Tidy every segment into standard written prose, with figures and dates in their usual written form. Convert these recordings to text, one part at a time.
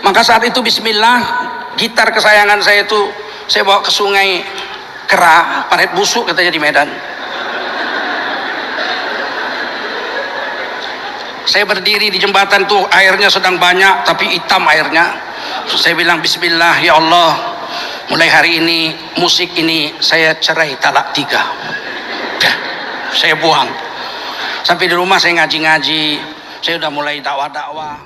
Maka saat itu bismillah, gitar kesayangan saya itu saya bawa ke sungai Kera, Paret Busuk katanya di Medan. Saya berdiri di jembatan tuh, airnya sedang banyak tapi hitam airnya. Saya bilang bismillah, ya Allah, mulai hari ini musik ini saya cerai talak 3. Saya buang. Sampai di rumah saya ngaji-ngaji, saya udah mulai dakwah-dakwah.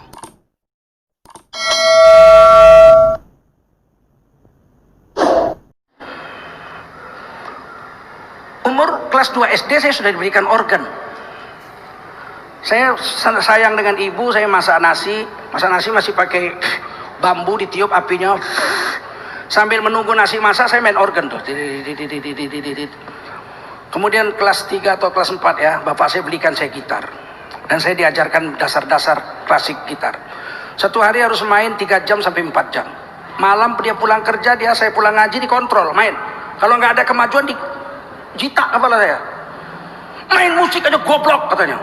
Umur kelas 2 SD saya sudah diberikan organ. Saya sayang dengan ibu, saya masak nasi masih pakai bambu, ditiup apinya. Sambil menunggu nasi masak saya main organ tuh. Kemudian kelas 3 atau kelas 4 ya, bapak saya belikan saya gitar. Dan saya diajarkan dasar-dasar klasik gitar. Satu hari harus main 3 jam sampai 4 jam. Malam dia pulang kerja, saya pulang ngaji, dikontrol, main. Kalau nggak ada kemajuan, jitak kepala saya. Main musik aja goblok katanya.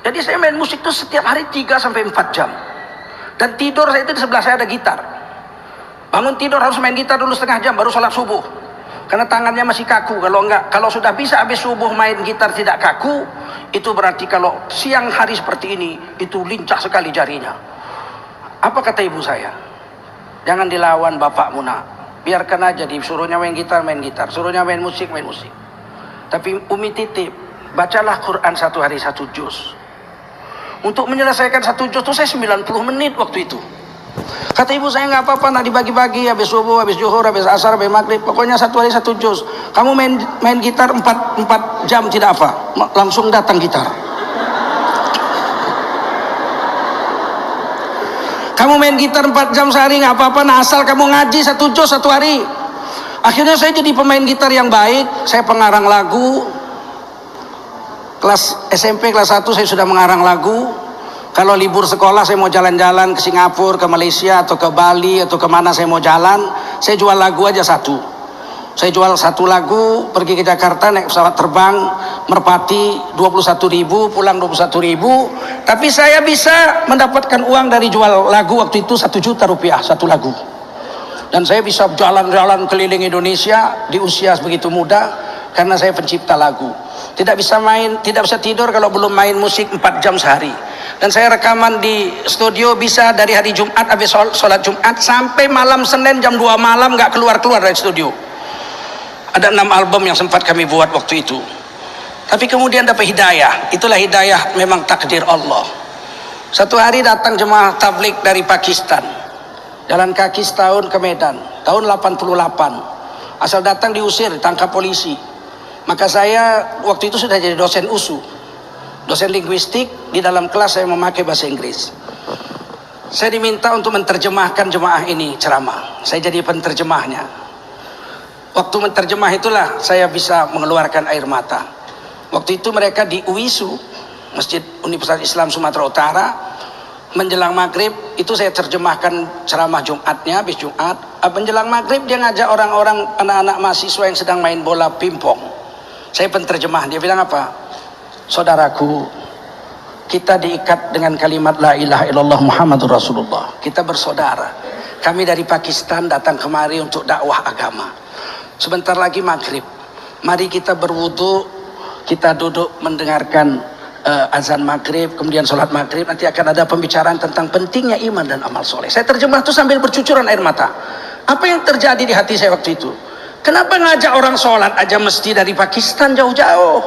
Jadi saya main musik itu setiap hari 3 sampai 4 jam. Dan tidur saya itu di sebelah saya ada gitar. Bangun tidur harus main gitar dulu setengah jam baru sholat subuh. Karena tangannya masih kaku. Kalau sudah bisa habis subuh main gitar tidak kaku, itu berarti kalau siang hari seperti ini, itu lincah sekali jarinya. Apa kata ibu saya? Jangan dilawan bapakmu nak. Biarkan aja, disuruhnya main gitar, suruhnya main musik. Tapi Umi titip, bacalah Quran 1 hari 1 juz. Untuk menyelesaikan 1 juz itu saya 90 menit waktu itu. Kata ibu saya, nggak apa-apa, nak dibagi-bagi, habis subuh, habis zuhur, habis asar, habis maghrib, pokoknya 1 hari 1 juz. Kamu main gitar 4 jam tidak apa, langsung datang gitar. Kamu main gitar 4 jam sehari nggak apa-apa, nah asal kamu ngaji 1 juz 1 hari. Akhirnya saya jadi pemain gitar yang baik, saya pengarang lagu. Kelas SMP kelas 1 saya sudah mengarang lagu. Kalau libur sekolah saya mau jalan-jalan ke Singapura, ke Malaysia atau ke Bali atau kemana saya mau jalan, saya jual lagu aja 1. Saya jual 1 lagu, pergi ke Jakarta naik pesawat terbang Merpati 21.000, pulang 21.000. Tapi saya bisa mendapatkan uang dari jual lagu waktu itu 1 juta rupiah 1 lagu. Dan saya bisa jalan-jalan keliling Indonesia di usia begitu muda karena saya pencipta lagu. Tidak bisa tidur kalau belum main musik 4 jam sehari. Dan saya rekaman di studio bisa dari hari Jumat habis sholat Jumat sampai malam Senin jam 2 malam nggak keluar dari studio. Ada 6 album yang sempat kami buat waktu itu. Tapi kemudian dapat hidayah. Itulah hidayah, memang takdir Allah. Satu hari datang jemaah tabligh dari Pakistan. Jalan kaki setahun ke Medan. Tahun 88. Asal datang diusir, ditangkap polisi. Maka saya waktu itu sudah jadi dosen USU, dosen linguistik. Di dalam kelas saya memakai bahasa Inggris. Saya diminta untuk menerjemahkan jemaah ini ceramah. Saya jadi penterjemahnya. Waktu menerjemah itulah saya bisa mengeluarkan air mata. Waktu itu mereka di UISU, Masjid Universitas Islam Sumatera Utara, menjelang maghrib itu saya terjemahkan ceramah Jumatnya. Habis Jumat menjelang maghrib dia ngajak orang-orang, anak-anak mahasiswa yang sedang main bola pingpong. Saya penterjemah, dia bilang apa? Saudaraku, kita diikat dengan kalimat la ilaha illallah Muhammadur Rasulullah. Kita bersaudara. Kami dari Pakistan datang kemari untuk dakwah agama. Sebentar lagi maghrib. Mari kita berwudu, kita duduk mendengarkan azan maghrib, kemudian sholat maghrib. Nanti akan ada pembicaraan tentang pentingnya iman dan amal soleh. Saya terjemah itu sambil bercucuran air mata. Apa yang terjadi di hati saya waktu itu? Kenapa ngajak orang sholat aja mesti dari Pakistan jauh-jauh?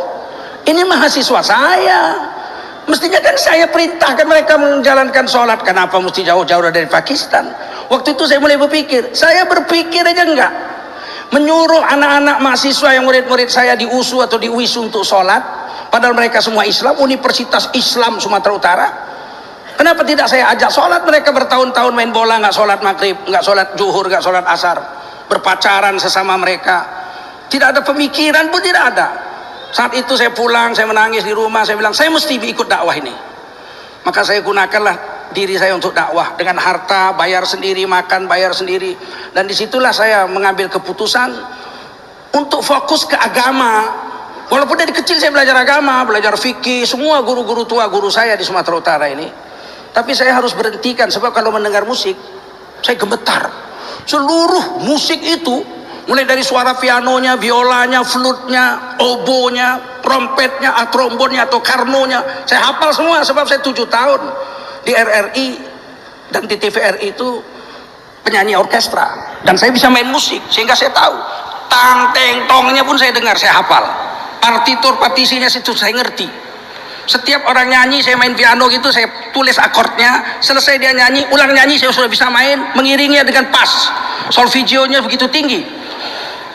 Ini mahasiswa saya. Mestinya kan saya perintahkan mereka menjalankan sholat. Kenapa mesti jauh-jauh dari Pakistan? Waktu itu saya mulai berpikir. Saya berpikir aja enggak. Menyuruh anak-anak mahasiswa yang murid-murid saya di USU atau di UISU untuk sholat. Padahal mereka semua Islam, Universitas Islam Sumatera Utara. Kenapa tidak saya ajak sholat? Mereka bertahun-tahun main bola, nggak sholat maghrib, nggak sholat zuhur, nggak sholat asar. Berpacaran sesama mereka, tidak ada pemikiran pun tidak ada. Saat itu saya pulang, saya menangis di rumah, saya bilang saya mesti ikut dakwah ini. Maka saya gunakanlah diri saya untuk dakwah dengan harta, bayar sendiri, makan bayar sendiri. Dan disitulah saya mengambil keputusan untuk fokus ke agama. Walaupun dari kecil saya belajar agama, belajar fikih, semua guru-guru tua guru saya di Sumatera Utara ini. Tapi saya harus berhentikan sebab kalau mendengar musik saya gemetar. Seluruh musik itu, mulai dari suara pianonya, violanya, flutnya, obonya, trompetnya, trombonnya atau karnonya, saya hafal semua sebab saya 7 tahun di RRI dan di TVRI itu penyanyi orkestra, dan saya bisa main musik sehingga saya tahu tang teng tongnya pun saya dengar, saya hafal partitur partisinya situ saya ngerti. Setiap orang nyanyi saya main piano gitu, saya tulis akordnya, selesai dia nyanyi, ulang nyanyi, saya sudah bisa main mengiringnya dengan pas, solfegionya begitu tinggi.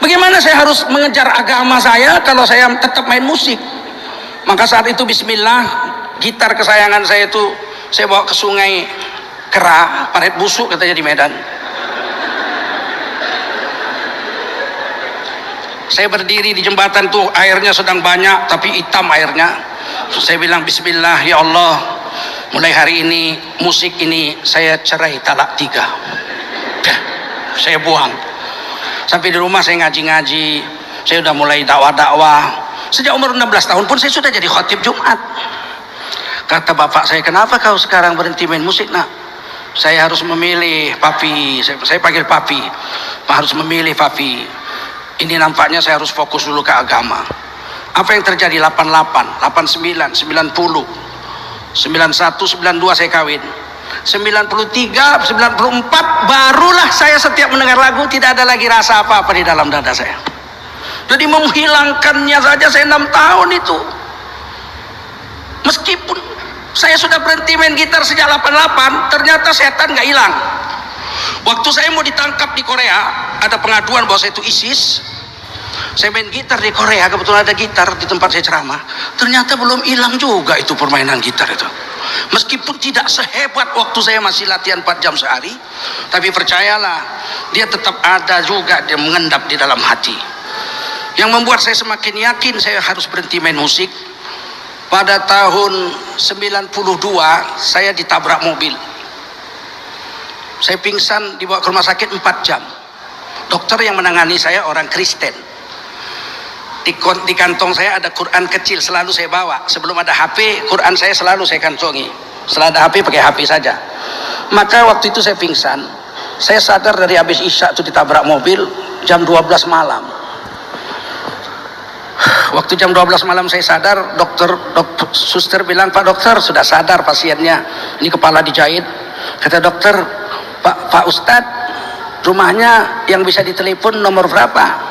Bagaimana saya harus mengejar agama saya kalau saya tetap main musik? Maka saat itu bismillah, gitar kesayangan saya itu saya bawa ke sungai Kera, Paret Busuk katanya di Medan. Saya berdiri di jembatan tuh, airnya sedang banyak tapi hitam airnya. Saya bilang bismillah, ya Allah, mulai hari ini musik ini saya cerai talak 3. Saya buang. Sampai di rumah saya ngaji-ngaji, saya udah mulai dakwah-dakwah. Sejak umur 16 tahun pun saya sudah jadi khotib Jumat. Kata bapak saya, kenapa kau sekarang berhenti main musik nak? Saya harus memilih papi, saya panggil papi, harus memilih papi. Ini nampaknya saya harus fokus dulu ke agama. Apa yang terjadi? 88, 89, 90, 91, 92 saya kawin. 93, 94 barulah saya setiap mendengar lagu tidak ada lagi rasa apa-apa di dalam dada saya. Jadi menghilangkannya saja saya 6 tahun itu. Meskipun saya sudah berhenti main gitar sejak 88, ternyata setan nggak hilang. Waktu saya mau ditangkap di Korea, ada pengaduan bahwa saya itu ISIS. Saya main gitar di Korea, kebetulan ada gitar di tempat saya ceramah. Ternyata belum hilang juga itu permainan gitar itu. Meskipun tidak sehebat waktu saya masih latihan 4 jam sehari, tapi percayalah, dia tetap ada juga, dia mengendap di dalam hati. Yang membuat saya semakin yakin saya harus berhenti main musik. Pada tahun 92 saya ditabrak mobil. Saya pingsan, dibawa ke rumah sakit 4 jam. Dokter yang menangani saya orang Kristen. Di kantong saya ada Quran kecil, selalu saya bawa. Sebelum ada HP, Quran saya selalu saya kantongi. Setelah ada HP, pakai HP saja. Maka waktu itu saya pingsan. Saya sadar dari habis Isya itu ditabrak mobil jam 12 malam. Waktu jam 12 malam saya sadar, suster bilang, Pak dokter sudah sadar pasiennya, ini kepala dijahit. Kata dokter, Pak Ustadz, rumahnya yang bisa ditelepon nomor berapa?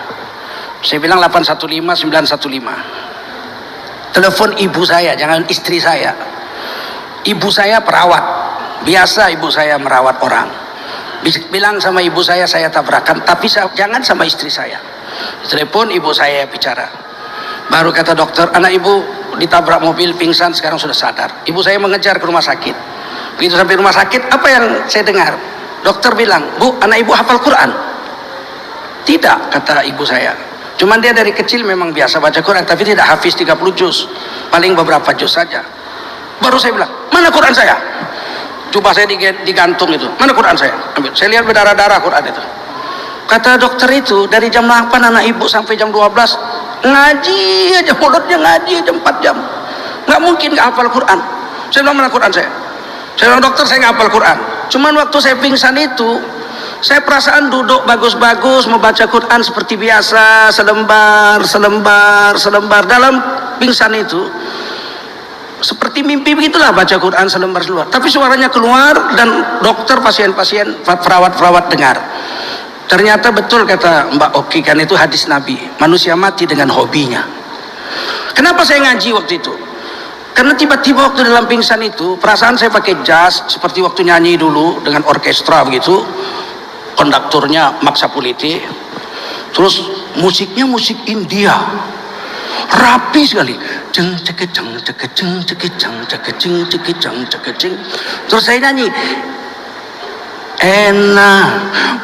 Saya bilang 815-915. Telepon ibu saya, jangan istri saya. Ibu saya perawat, biasa ibu saya merawat orang. Bilang sama ibu saya tabrakan, tapi jangan sama istri saya. Telepon ibu saya bicara. Baru kata dokter, anak ibu ditabrak mobil, pingsan, sekarang sudah sadar. Ibu saya mengejar ke rumah sakit. Begitu sampai rumah sakit, apa yang saya dengar? Dokter bilang, Bu, anak ibu hafal Quran? Tidak, kata ibu saya. Cuman dia dari kecil memang biasa baca Quran, tapi tidak hafiz 30 juz, paling beberapa juz saja. Baru saya bilang, mana Quran saya? Jubah saya digantung itu, mana Quran saya? Ambil. Saya lihat berdarah-darah Quran itu. Kata dokter itu, dari jam 8 anak ibu sampai jam 12 ngaji aja, mulutnya ngaji aja 4 jam. Nggak mungkin nggak hafal Quran. Saya bilang, mana Quran saya? Saya bilang, dokter saya nggak hafal Quran. Cuman waktu saya pingsan itu, saya perasaan duduk bagus-bagus membaca Quran seperti biasa, selembar dalam pingsan itu seperti mimpi begitulah, baca Quran selembar. Tapi suaranya keluar dan dokter, pasien-pasien, perawat-perawat dengar. Ternyata betul kata Mbak Oki, kan itu hadis Nabi, manusia mati dengan hobinya. Kenapa saya ngaji waktu itu? Karena tiba-tiba waktu dalam pingsan itu, perasaan saya pakai jas seperti waktu nyanyi dulu dengan orkestra begitu. Konduktornya Maksa Puliti, terus musiknya musik India, rapi sekali. Jeng cekeceng cekeceng cekeceng cekeceng cekeceng cekeceng. Terus saya nyanyi, enak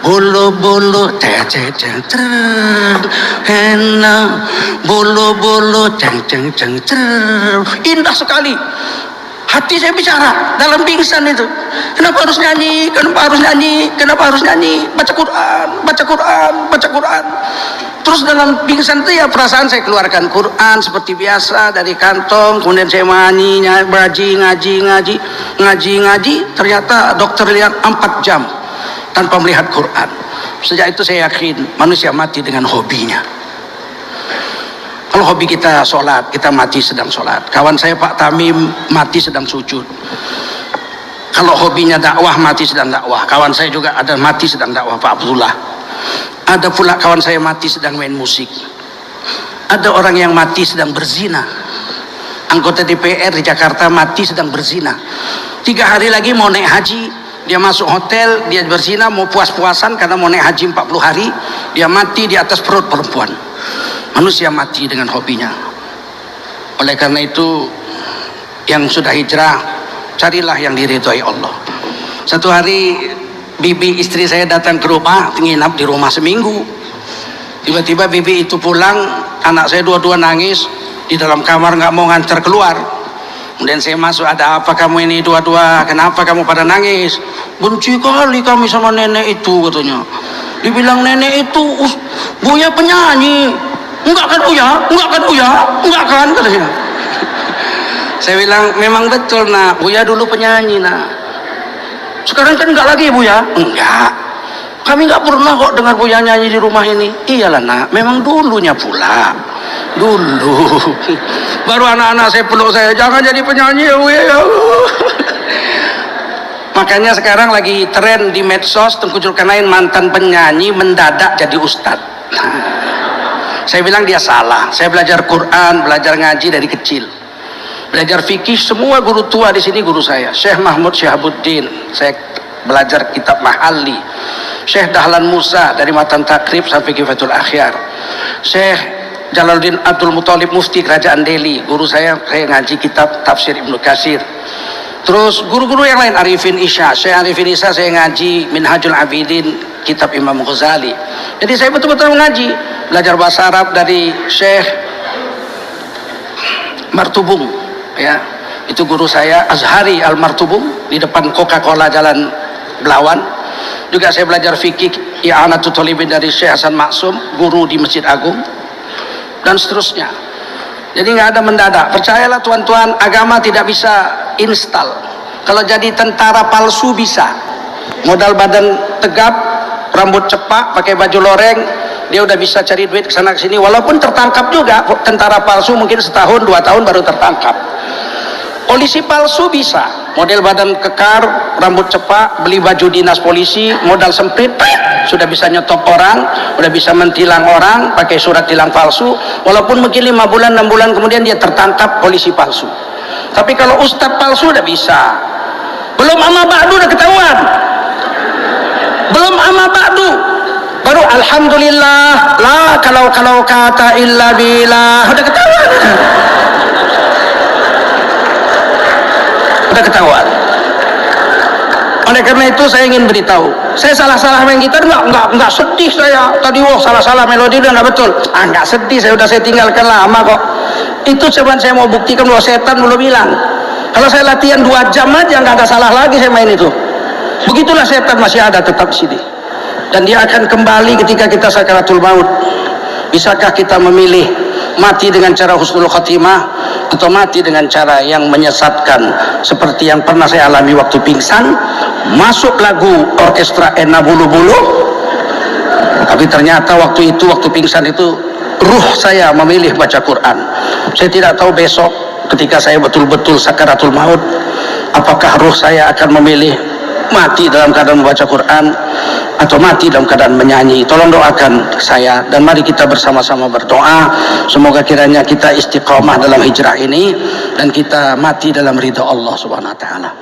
bolo bolo ceng ceng ceng ceng, enak bolo bolo ceng ceng ceng ceng. Indah sekali. Hati saya bicara dalam pingsan itu. Kenapa harus nyanyi? Kenapa harus nyanyi? Kenapa harus nyanyi? Baca Quran, baca Quran, baca Quran. Terus dalam pingsan itu ya perasaan saya keluarkan Quran seperti biasa dari kantong. Kemudian saya ngaji. Ternyata dokter lihat 4 jam tanpa melihat Quran. Sejak itu saya yakin manusia mati dengan hobinya. Kalau hobi kita sholat, kita mati sedang sholat. Kawan saya Pak Tamim mati sedang sujud. Kalau hobinya dakwah, mati sedang dakwah. Kawan saya juga ada mati sedang dakwah, Pak Abdullah. Ada pula kawan saya mati sedang main musik. Ada orang yang mati sedang berzina. Anggota DPR di Jakarta mati sedang berzina. 3 hari lagi mau naik haji, dia masuk hotel, dia berzina, mau puas-puasan karena mau naik haji 40 hari, dia mati di atas perut perempuan. Manusia mati dengan hobinya. Oleh karena itu, yang sudah hijrah, carilah yang diridhoi Allah. Satu hari bibi istri saya datang ke rumah, nginap di rumah seminggu. Tiba-tiba bibi itu pulang, anak saya dua-dua nangis di dalam kamar, nggak mau ngantar keluar. Kemudian saya masuk, ada apa kamu ini dua-dua? Kenapa kamu pada nangis? Benci kali kami sama nenek itu, katanya. Dibilang nenek itu Buya penyanyi. Enggak kan Uya? Enggak kan Uya? Enggak kan, katanya. Saya bilang memang betul nak, Buya dulu penyanyi nak. Sekarang kan enggak lagi Buya? Enggak. Kami enggak pernah kok dengar Buya nyanyi di rumah ini. Iyalah nak, memang dulunya pula. Dulu. Baru anak-anak saya peluk saya, jangan jadi penyanyi ya Buya ya. Makanya sekarang lagi tren di medsos, Tengku Zulkarnain mantan penyanyi mendadak jadi ustadz. Saya bilang dia salah. Saya belajar Quran, belajar ngaji dari kecil. Belajar fikih, semua guru tua di sini guru saya. Syekh Mahmud Syihabuddin, saya belajar kitab Mahalli. Syekh Dahlan Musa dari Matan Takrib sampai Kifatul Akhyar. Syekh Jalaluddin Abdul Muthalib Mufti Kerajaan Delhi, guru saya ngaji kitab Tafsir Ibnu Katsir. Terus guru-guru yang lain, Arifin Isya, Syekh Arifin Isya saya ngaji Minhajul Abidin, kitab Imam Ghazali. Jadi saya betul-betul mengaji, belajar bahasa Arab dari Syekh Martubung, ya, itu guru saya Azhari Al-Martubung di depan Coca-Cola Jalan Belawan. Juga saya belajar fikih I'anatul Thalibin dari Syekh Hasan Maksum, guru di Masjid Agung, dan seterusnya. Jadi nggak ada mendadak. Percayalah tuan-tuan, agama tidak bisa install. Kalau jadi tentara palsu bisa. Modal badan tegap, rambut cepak, pakai baju loreng, dia udah bisa cari duit kesana kesini. Walaupun tertangkap juga, tentara palsu mungkin setahun 2 tahun baru tertangkap. Polisi palsu bisa, model badan kekar, rambut cepak, beli baju dinas polisi, modal sempit, sudah bisa nyetop orang, sudah bisa mentilang orang, pakai surat tilang palsu. Walaupun mungkin 5 bulan, 6 bulan kemudian dia tertangkap polisi palsu. Tapi kalau ustadz palsu udah bisa. Belum amma ba'du udah ketahuan. Belum amma ba'du, baru alhamdulillah, la kalau kata illa billah, udah ketahuan. Udah ketahuan. Oleh karena itu saya ingin beritahu, saya salah-salah main gitar enggak sedih saya. Tadi salah-salah melodi udah enggak betul. Enggak sedih, saya tinggalkan lama kok. Itu cuman saya mau buktikan bahwa setan belum hilang. Kalau saya latihan 2 jam aja enggak ada salah lagi saya main itu. Begitulah setan masih ada tetap di sini. Dan dia akan kembali ketika kita sakaratul maut. Bisakah kita memilih mati dengan cara husnul khotimah atau mati dengan cara yang menyesatkan seperti yang pernah saya alami waktu pingsan? Masuk lagu orkestra Ena Bulu Bulu, tapi ternyata waktu pingsan itu ruh saya memilih baca Quran. Saya tidak tahu besok ketika saya betul-betul sakaratul maut, apakah ruh saya akan memilih mati dalam keadaan membaca Quran atau mati dalam keadaan menyanyi. Tolong doakan saya, dan mari kita bersama-sama berdoa semoga kiranya kita istiqomah dalam hijrah ini dan kita mati dalam ridha Allah Subhanahu wa taala.